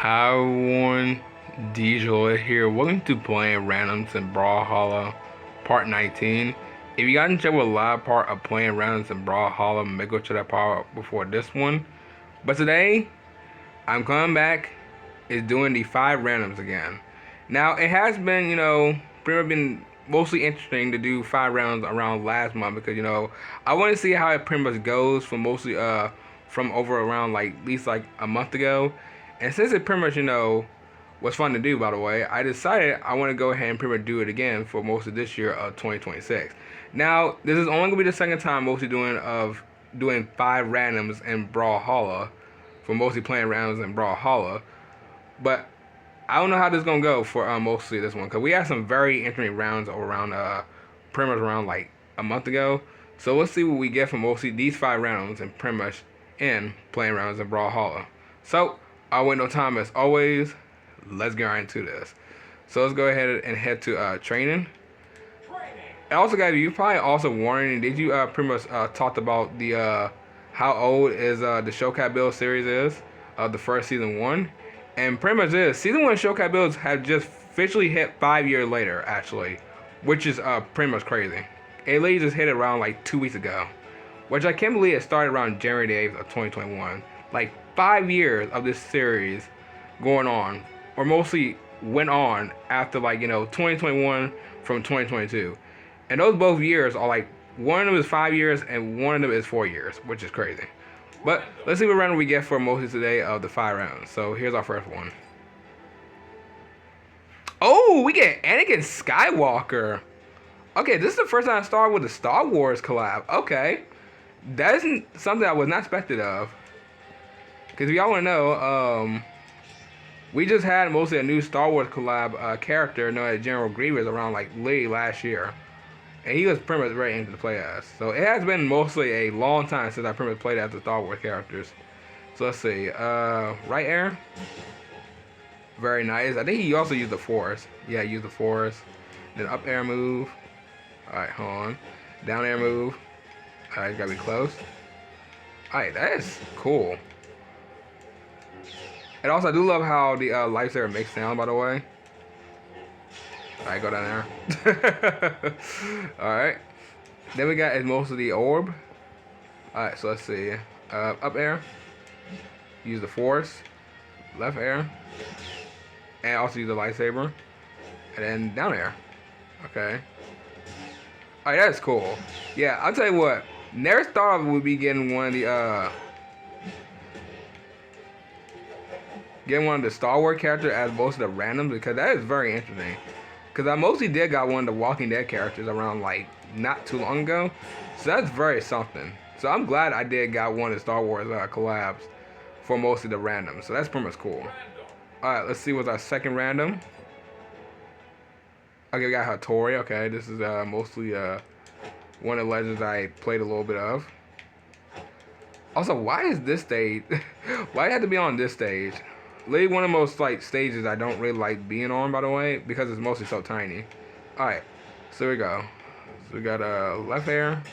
Hi everyone, DJ here. Welcome to playing randoms in Brawlhalla Part 19. If you got into a live part of playing randoms in Brawlhalla, maybe go check that part out before this one. But today, I'm coming back, is doing the 5 randoms again. Now, it has been, pretty much been mostly interesting to do 5 rounds around last month because, I want to see how it pretty much goes from mostly, from over around like, at least like a month ago. And since it pretty much, was fun to do, by the way, I decided I want to go ahead and pretty much do it again for most of this year of 2026. Now, this is only going to be the second time mostly doing 5 randoms in Brawlhalla, for mostly playing randoms in Brawlhalla. But I don't know how this is going to go for mostly this one, because we had some very interesting rounds around, pretty much around like a month ago. So let's see what we get from mostly these 5 rounds and pretty much in playing rounds in Brawlhalla. So, I'll wait no time as always. Let's get right into this. So let's go ahead and head to training. And also, guys, you probably also warning. Did you pretty much talked about the how old is the Showcat Build series is the first season 1, and pretty much this season 1 Showcat Builds have just officially hit 5 years later actually, which is pretty much crazy. It literally just hit it around like 2 weeks ago, which I can't believe it started around January 8th of 2021. Like 5 years of this series going on, or mostly went on after 2021 from 2022, and those both years are like one of them is 5 years and one of them is 4 years, which is crazy. But let's see what round we get for mostly today of the 5 rounds. So here's our first one. Oh, we get Anakin Skywalker. Okay, this is the first time I started with a Star Wars collab. Okay, that isn't something I was not expected of. Because if y'all want to know, we just had mostly a new Star Wars collab character known as General Grievous around like late last year. And he was pretty much very into the play as. So it has been mostly a long time since I pretty much played as the Star Wars characters. So let's see. Right air. Very nice. I think he also used the Force. Yeah, used the Force. Then up air move. Alright, hold on. Down air move. Alright, gotta be close. Alright, that is cool. And also, I do love how the lightsaber makes sound, by the way. Alright, go down there. Alright. Then we got is most of the orb. Alright, so let's see. Up air. Use the Force. Left air. And also use the lightsaber. And then down air. Okay. Alright, that's cool. Yeah, I'll tell you what. Never thought we'd be getting one of the Star Wars characters as most of the randoms, because that is very interesting. Because I mostly did got one of the Walking Dead characters around like not too long ago, so that's very something. So I'm glad I did got one of the Star Wars collabs for most of the randoms. So that's pretty much cool. All right, let's see what's our second random. Okay, we got Hattori. Okay, this is mostly one of the legends I played a little bit of. Also, why is this stage? Why do you have to be on this stage? Literally one of the most like stages I don't really like being on, by the way, because it's mostly so tiny. Alright, so here we go. So we got left air.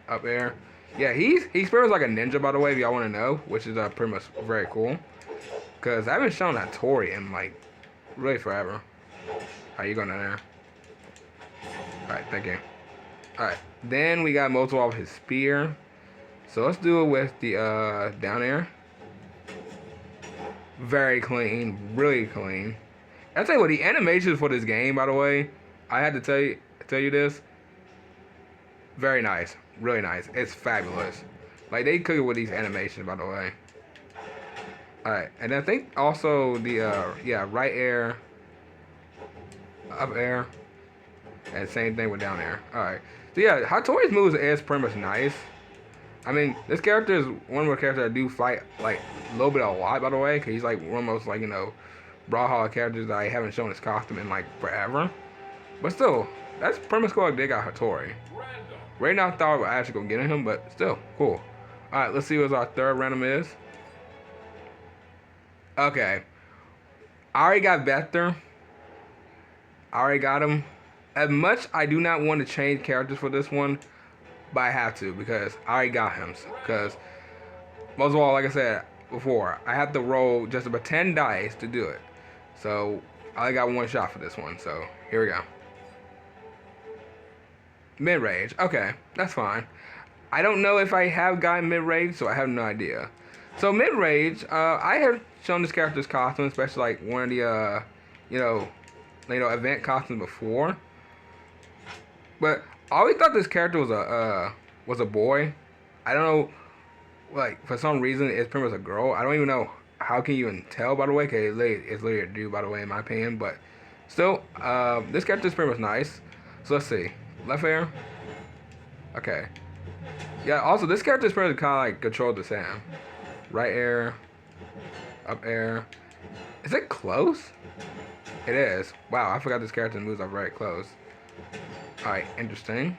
Up air. Yeah, he's pretty much like a ninja, by the way, if y'all want to know, which is pretty much very cool. Because I haven't shown that Tori in like really forever. How you going down there? Alright, thank you. Alright, then we got multiple of his spear. So let's do it with the down air. Very clean, really clean. I'll tell you what, the animations for this game, by the way, I had to tell you this. Very nice, really nice. It's fabulous. Like they cook it with these animations, by the way. All right, and I think also the right air, up air, and same thing with down air. All right, so yeah, Hattori's moves is pretty much nice. I mean, this character is one of the characters that do fight like a little bit a lot, by the way, because he's like one of the most like Brawlhalla characters that I haven't shown his costume in like forever. But still, that's pretty much cool. They got Hattori. Right now, I thought I was actually gonna get him, but still cool. All right, let's see what our third random is. Okay, I already got Vector. I already got him. As much I do not want to change characters for this one, but I have to because I already got him. Because most of all, like I said, before. I have to roll just about 10 dice to do it. So I only got one shot for this one. So here we go. Mid-range. Okay, that's fine. I don't know if I have gotten mid-range, so I have no idea. So mid-range, I have shown this character's costume, especially like one of the, you know, event costumes before. But I always thought this character was a boy. I don't know, like for some reason it's pretty much a girl. I don't even know how can you even tell, by the way, because it's literally a dude, by the way, in my opinion. But still, this character is pretty much nice. So let's see, left air. Okay. Yeah. Also, this character is pretty kind of like control the sand. Right air, up air. Is it close? It is. Wow, I forgot this character's moves are very close. Alright, interesting.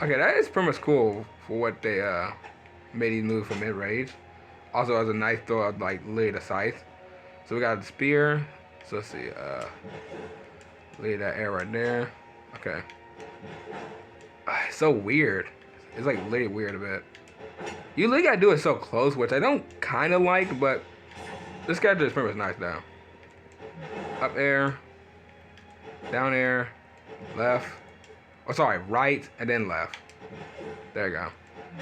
Okay, that is pretty much cool for what they made these moves for mid-range. Also has a nice throw of like literally the scythe. So we got the spear. So let's see, lay that air right there. Okay. It's so weird. It's like literally weird a bit. You literally gotta do it so close, which I don't kinda like, but this character is pretty much nice now. Up air, down air, left. Oh, sorry, right and then left. There you go.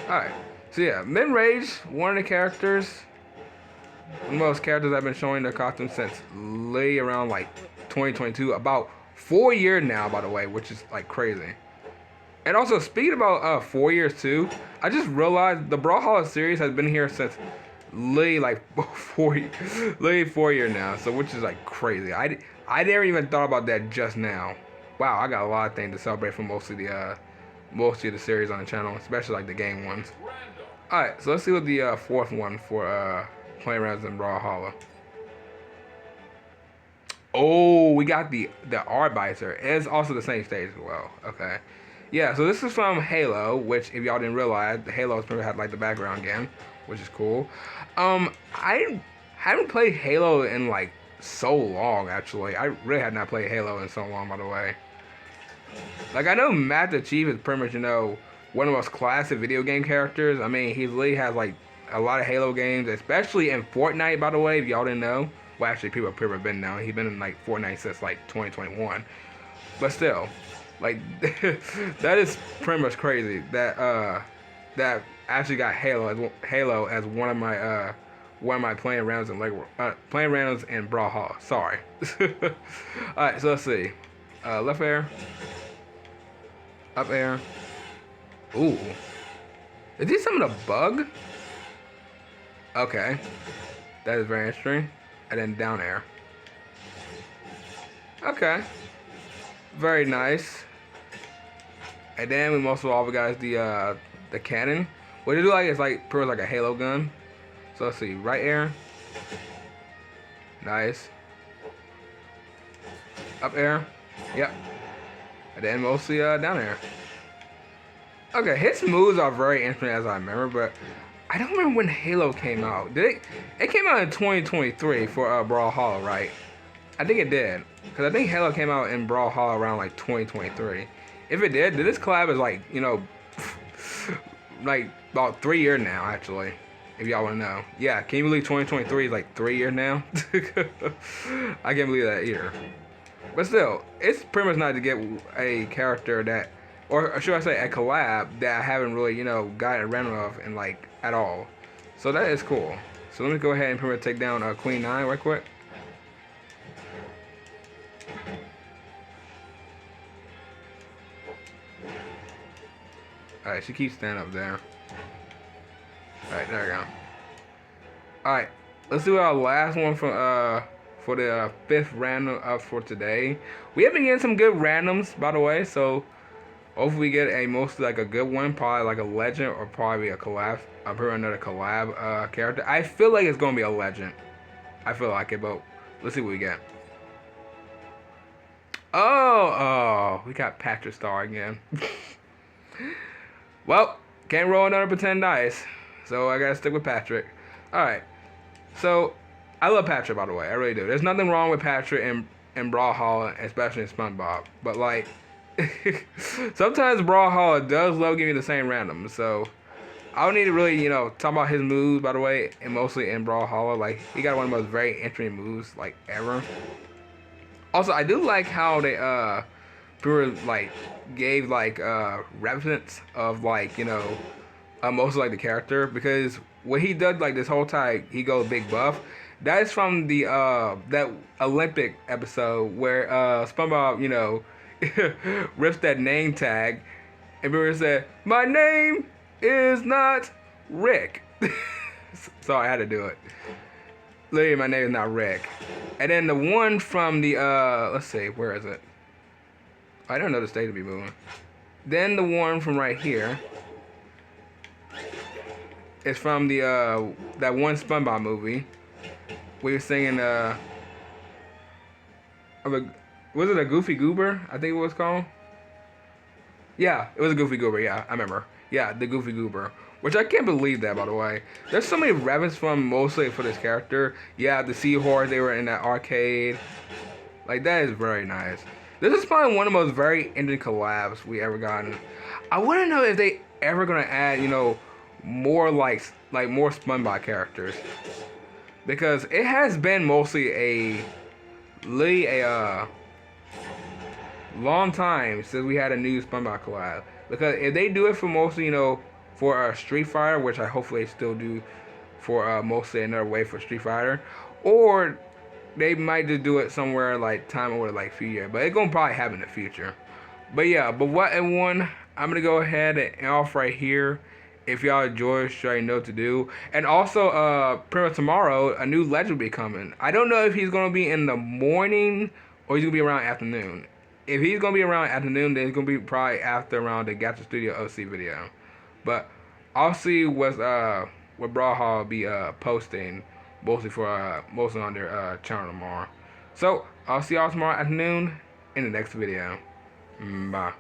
Alright. So yeah, mid-range, one of the characters. One of those characters I've been showing their costume since lay around like 2022. About 4 years now, by the way, which is like crazy. And also, speaking about 4 years too, I just realized the Brawlhalla series has been here since literally like 4 years now. So which is like crazy. I never even thought about that just now. Wow, I got a lot of things to celebrate from most of the series on the channel, especially like the game ones. Alright, so let's see what the fourth one for playing around in Brawlhalla. Oh, we got the Arbiter. It's also the same stage as well. Okay. Yeah, so this is from Halo, which if y'all didn't realize, the Halo's probably had like the background game, which is cool. I haven't played Halo in like so long actually. I really have not played Halo in so long, by the way. Like I know Master Chief is pretty much, you know, one of the most classic video game characters. I mean, he really has like a lot of Halo games, especially in Fortnite, by the way, if y'all didn't know. Well, actually, people have been now. He's been in like Fortnite since like 2021. But still, like that is pretty much crazy. That that actually got Halo as one of my playing rounds in playing rounds in Brawlhalla. Sorry. All right, so let's see. Left air, up air. Ooh, is this some of the bug? Okay, that is very interesting. And then down air. Okay, very nice. And then we most of all we got is the cannon. What they do like is like pretty much like a Halo gun. So let's see, right air. Nice. Up air. Yep. And then mostly down air. Okay, his moves are very interesting as I remember, but I don't remember when Halo came out. It came out in 2023 for Brawlhalla, right? I think it did. Because I think Halo came out in Brawlhalla around like 2023. If it did this collab is like, you know, like about 3 years now, actually. If y'all want to know. Yeah, can you believe 2023 is like 3 years now? I can't believe that either. But still, it's pretty much nice to get a character that, or should I say a collab that I haven't really, you know, gotten a random of in like at all. So that is cool. So let me go ahead and pretty much take down Queen 9 right quick. Alright, she keeps standing up there. Alright, there we go. Alright, let's do our last one for the fifth random up for today. We have been getting some good randoms, by the way, so hopefully we get a mostly like a good one, probably like a legend or probably a collab. I'm hearing another collab character. I feel like it's gonna be a legend. I feel like it, but let's see what we get. Oh, we got Patrick Star again. Well, can't roll another pretend dice, so I gotta stick with Patrick. Alright, so I love Patrick, by the way, I really do. There's nothing wrong with Patrick in Brawlhalla, especially in SpongeBob, but like, sometimes Brawlhalla does love giving me the same random, so I don't need to really, talk about his moves, by the way, and mostly in Brawlhalla. Like, he got one of the most very interesting moves, like, ever. Also, I do like how they, people, like, gave, like, reference of, like, most of, like, the character. Because what he does, like, this whole time, he goes big buff. That is from the, that Olympic episode where, SpongeBob, rips that name tag. And people said, my name is not Rick. So I had to do it. Literally, my name is not Rick. And then the one from the, let's see, where is it? I don't know the state to be moving. Then the one from right here is from the, that one SpongeBob movie. We were singing, was it a Goofy Goober? I think it was called. Yeah, it was a Goofy Goober, yeah, I remember. Yeah, the Goofy Goober. Which I can't believe that, by the way. There's so many references from mostly for this character. Yeah, the Seahorse, they were in that arcade. Like, that is very nice. This is probably one of the most very interesting collabs we ever gotten. I want to know if they ever gonna add, more like more SpongeBob characters. Because it has been mostly literally a long time since we had a new SpongeBob collab. Because if they do it for mostly, for Street Fighter, which I hopefully still do for mostly another way for Street Fighter, or they might just do it somewhere like time over like a few years. But it's gonna probably happen in the future. But yeah, but what and one, I'm gonna go ahead and off right here. If y'all enjoy, sure you know what to do. And also, pretty much tomorrow, a new legend will be coming. I don't know if he's gonna be in the morning or he's gonna be around afternoon. If he's gonna be around afternoon, then it's gonna be probably after around the Gacha Studio OC video. But I'll see what Brawlhalla will be posting mostly on their channel tomorrow. So I'll see y'all tomorrow afternoon in the next video. Bye.